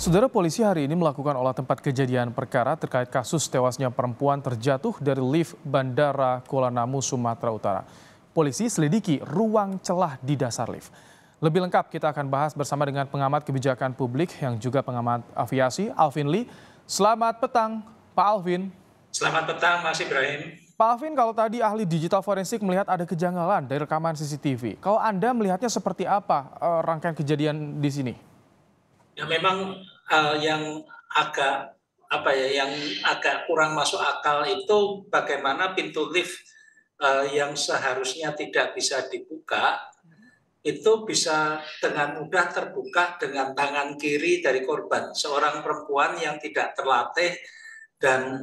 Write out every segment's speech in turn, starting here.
Saudara, polisi hari ini melakukan olah tempat kejadian perkara terkait kasus tewasnya perempuan terjatuh dari lift Bandara Kuala Namu, Sumatera Utara. Polisi selidiki ruang celah di dasar lift. Lebih lengkap kita akan bahas bersama dengan pengamat kebijakan publik yang juga pengamat aviasi, Alvin Lee. Selamat petang, Pak Alvin. Selamat petang, Mas Ibrahim. Pak Alvin, kalau tadi ahli digital forensik melihat ada kejanggalan dari rekaman CCTV, kalau Anda melihatnya seperti apa rangkaian kejadian di sini? Ya memang yang agak kurang masuk akal itu bagaimana pintu lift yang seharusnya tidak bisa dibuka itu bisa dengan mudah terbuka dengan tangan kiri dari korban, seorang perempuan yang tidak terlatih dan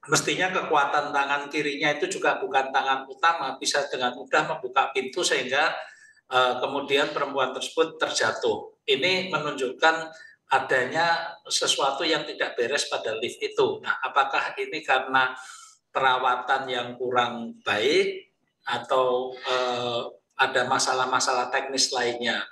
mestinya kekuatan tangan kirinya itu juga bukan tangan utama, bisa dengan mudah membuka pintu sehingga kemudian perempuan tersebut terjatuh. Ini menunjukkan adanya sesuatu yang tidak beres pada lift itu. Nah, apakah ini karena perawatan yang kurang baik atau ada masalah-masalah teknis lainnya?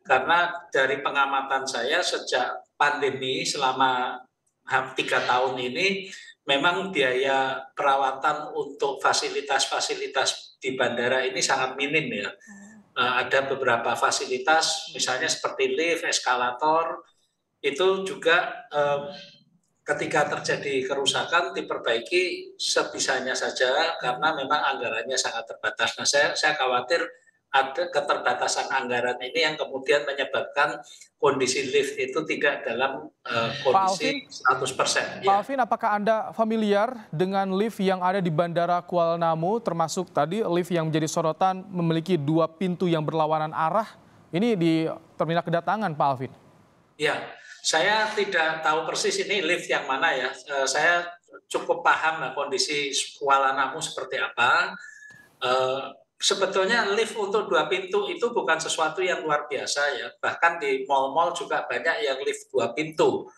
Karena dari pengamatan saya sejak pandemi selama 3 tahun ini, memang biaya perawatan untuk fasilitas-fasilitas di bandara ini sangat minim ya. Ada beberapa fasilitas, misalnya seperti lift, eskalator, itu juga ketika terjadi kerusakan diperbaiki sebisanya saja karena memang anggarannya sangat terbatas. Nah, saya khawatir ada keterbatasan anggaran ini yang kemudian menyebabkan kondisi lift itu tidak dalam Pak Alvin, kondisi 100%. Pak Ya. Alvin, apakah Anda familiar dengan lift yang ada di Bandara Kuala Namu, termasuk tadi lift yang menjadi sorotan memiliki 2 pintu yang berlawanan arah? Ini di terminal kedatangan, Pak Alvin. Ya, saya tidak tahu persis ini lift yang mana ya. Saya cukup paham lah kondisi Kuala Namu seperti apa. Sebetulnya lift untuk 2 pintu itu bukan sesuatu yang luar biasa ya. Bahkan di mal-mal juga banyak yang lift 2 pintu.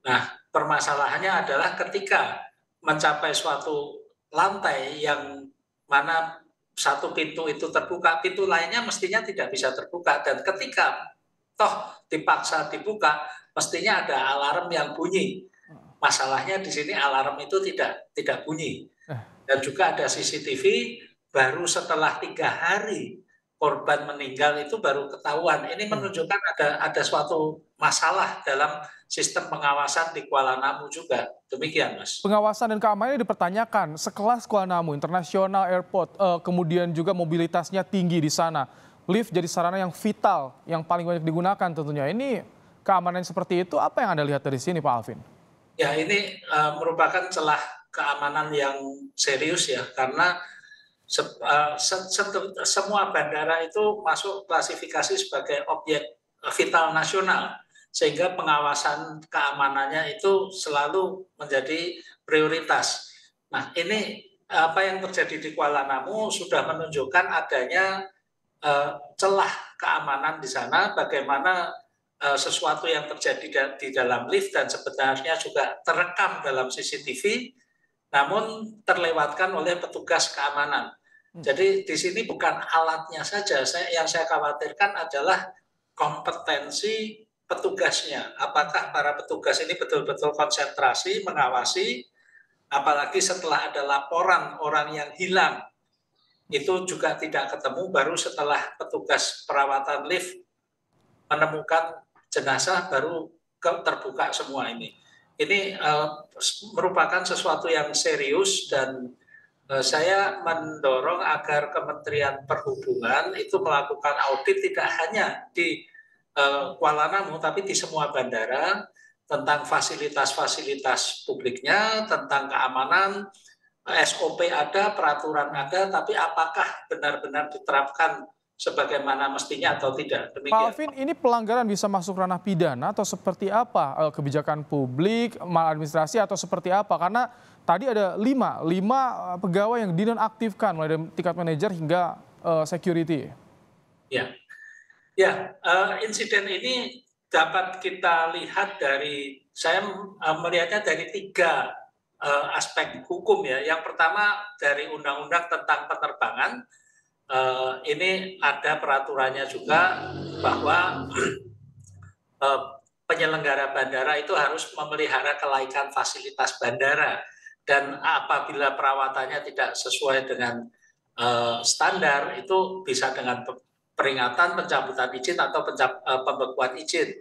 Nah, permasalahannya adalah ketika mencapai suatu lantai yang mana satu pintu itu terbuka, pintu lainnya mestinya tidak bisa terbuka. Dan ketika toh dipaksa dibuka, mestinya ada alarm yang bunyi. Masalahnya di sini alarm itu tidak bunyi. Dan juga ada CCTV, baru setelah 3 hari korban meninggal itu baru ketahuan. Ini menunjukkan ada suatu masalah dalam sistem pengawasan di Kuala Namu juga. Demikian, Mas. Pengawasan dan keamanannya dipertanyakan. Sekelas Kuala Namu International Airport, kemudian juga mobilitasnya tinggi di sana. Lift jadi sarana yang vital, yang paling banyak digunakan tentunya. Ini keamanan seperti itu, apa yang Anda lihat dari sini, Pak Alvin? Ya, ini merupakan celah keamanan yang serius ya, karena semua bandara itu masuk klasifikasi sebagai objek vital nasional, sehingga pengawasan keamanannya itu selalu menjadi prioritas. Nah, ini apa yang terjadi di Kuala Namu sudah menunjukkan adanya celah keamanan di sana, bagaimana sesuatu yang terjadi di dalam lift dan sebenarnya juga terekam dalam CCTV, namun terlewatkan oleh petugas keamanan. Jadi di sini bukan alatnya saja, yang saya khawatirkan adalah kompetensi petugasnya. Apakah para petugas ini betul-betul konsentrasi, mengawasi, apalagi setelah ada laporan orang yang hilang, itu juga tidak ketemu, baru setelah petugas perawatan lift menemukan jenazah baru terbuka semua ini. Ini merupakan sesuatu yang serius dan saya mendorong agar Kementerian Perhubungan itu melakukan audit tidak hanya di Kuala Namu tapi di semua bandara tentang fasilitas-fasilitas publiknya, tentang keamanan, SOP ada, peraturan ada, tapi apakah benar-benar diterapkan sebagaimana mestinya atau tidak. Pak Demikian. Alvin, ini pelanggaran bisa masuk ranah pidana atau seperti apa? Kebijakan publik, maladministrasi atau seperti apa? Karena tadi ada lima pegawai yang dinonaktifkan mulai dari tingkat manajer hingga security. Ya, ya, insiden ini dapat kita lihat dari, saya melihatnya dari 3 aspek hukum ya. Yang pertama dari undang-undang tentang penerbangan, ini ada peraturannya juga bahwa penyelenggara bandara itu harus memelihara kelaikan fasilitas bandara, dan apabila perawatannya tidak sesuai dengan standar, itu bisa dengan peringatan, pencabutan izin atau pembekuan izin.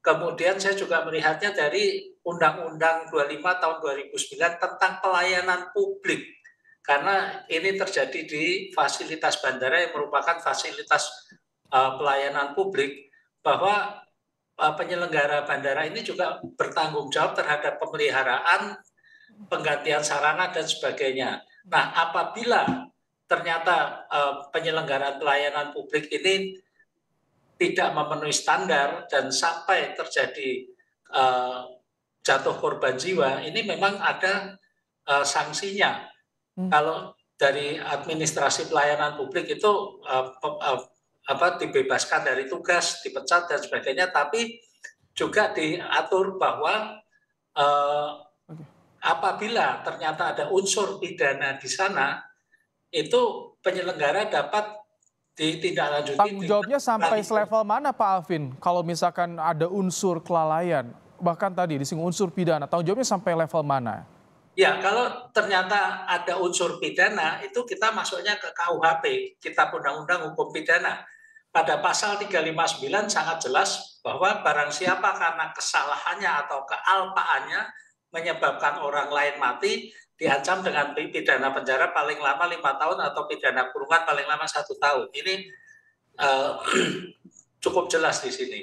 Kemudian saya juga melihatnya dari Undang-Undang 25 tahun 2009 tentang pelayanan publik, karena ini terjadi di fasilitas bandara yang merupakan fasilitas pelayanan publik, bahwa penyelenggara bandara ini juga bertanggung jawab terhadap pemeliharaan, penggantian sarana, dan sebagainya. Nah, apabila ternyata penyelenggaraan pelayanan publik ini tidak memenuhi standar dan sampai terjadi jatuh korban jiwa, ini memang ada sanksinya. Kalau dari administrasi pelayanan publik itu dibebaskan dari tugas, dipecat dan sebagainya, tapi juga diatur bahwa apabila ternyata ada unsur pidana di sana, itu penyelenggara dapat ditindaklanjuti. Tanggung jawabnya sampai selevel mana Pak Alvin? Kalau misalkan ada unsur kelalaian, bahkan tadi disinggung unsur pidana, tanggung jawabnya sampai level mana? Ya, kalau ternyata ada unsur pidana, itu kita masuknya ke KUHP, Kitab Undang-Undang Hukum Pidana. Pada pasal 359 sangat jelas bahwa barang siapa karena kesalahannya atau kealpaannya menyebabkan orang lain mati, diancam dengan pidana penjara paling lama 5 tahun atau pidana kurungan paling lama 1 tahun. Ini cukup jelas di sini.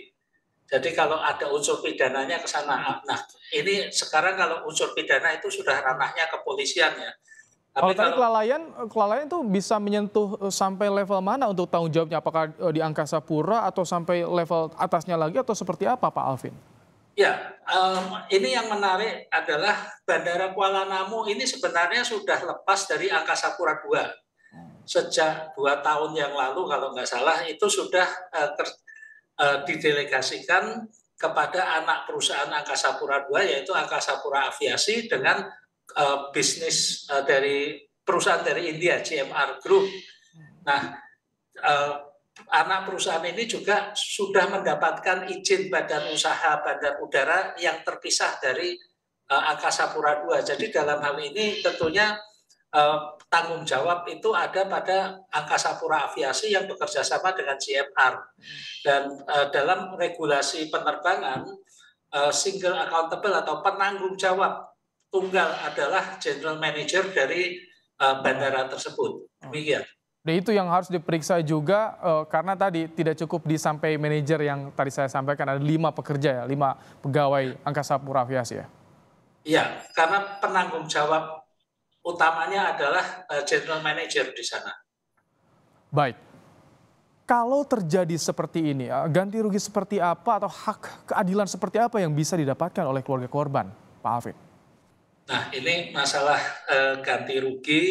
Jadi kalau ada unsur pidananya ke sana. Nah, ini sekarang kalau unsur pidana itu sudah ranahnya kepolisian ya. Kalau tadi kelalaian itu bisa menyentuh sampai level mana untuk tanggung jawabnya? Apakah di Angkasa Pura atau sampai level atasnya lagi atau seperti apa Pak Alvin? Ya, ini yang menarik adalah Bandara Kuala Namu ini sebenarnya sudah lepas dari Angkasa Pura II. Sejak 2 tahun yang lalu kalau nggak salah itu sudah didelegasikan kepada anak perusahaan Angkasa Pura II, yaitu Angkasa Pura Aviasi dengan bisnis dari perusahaan dari India, GMR Group. Nah, anak perusahaan ini juga sudah mendapatkan izin badan usaha bandar udara yang terpisah dari Angkasa Pura II. Jadi dalam hal ini tentunya tanggung jawab itu ada pada Angkasa Pura Aviasi yang bekerja sama dengan GMR. Dan dalam regulasi penerbangan, single accountable atau penanggung jawab tunggal adalah general manager dari bandara tersebut. Demikian. Dan itu yang harus diperiksa juga karena tadi tidak cukup sampai manajer yang tadi saya sampaikan, ada 5 pekerja ya, 5 pegawai Angkasa Pura Aviasi ya? Iya, karena penanggung jawab utamanya adalah general manager di sana. Baik, kalau terjadi seperti ini, ganti rugi seperti apa atau hak keadilan seperti apa yang bisa didapatkan oleh keluarga korban, Pak Alvin? Nah, ini masalah ganti rugi.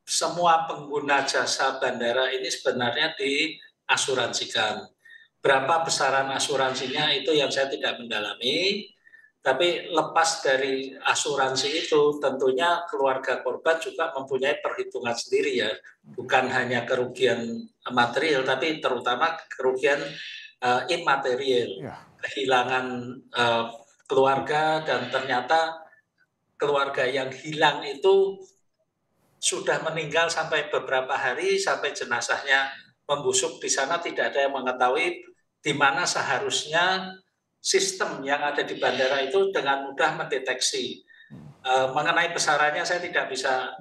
Semua pengguna jasa bandara ini sebenarnya diasuransikan. Berapa besaran asuransinya itu yang saya tidak mendalami, tapi lepas dari asuransi itu tentunya keluarga korban juga mempunyai perhitungan sendiri ya, bukan hanya kerugian material tapi terutama kerugian imaterial, kehilangan keluarga, dan ternyata keluarga yang hilang itu sudah meninggal sampai beberapa hari, sampai jenazahnya membusuk di sana, tidak ada yang mengetahui di mana seharusnya sistem yang ada di bandara itu dengan mudah mendeteksi. Mengenai besarannya saya tidak bisa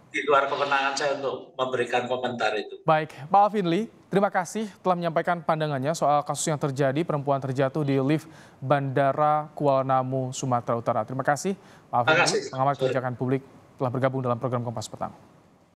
di luar kewenangan saya untuk memberikan komentar itu. Baik, Pak Alvin Lee, terima kasih telah menyampaikan pandangannya soal kasus yang terjadi perempuan terjatuh di lift Bandara Kuala Namu, Sumatera Utara. Terima kasih Pak Alvin Lee, pengamat kebijakan publik, telah bergabung dalam program Kompas Petang.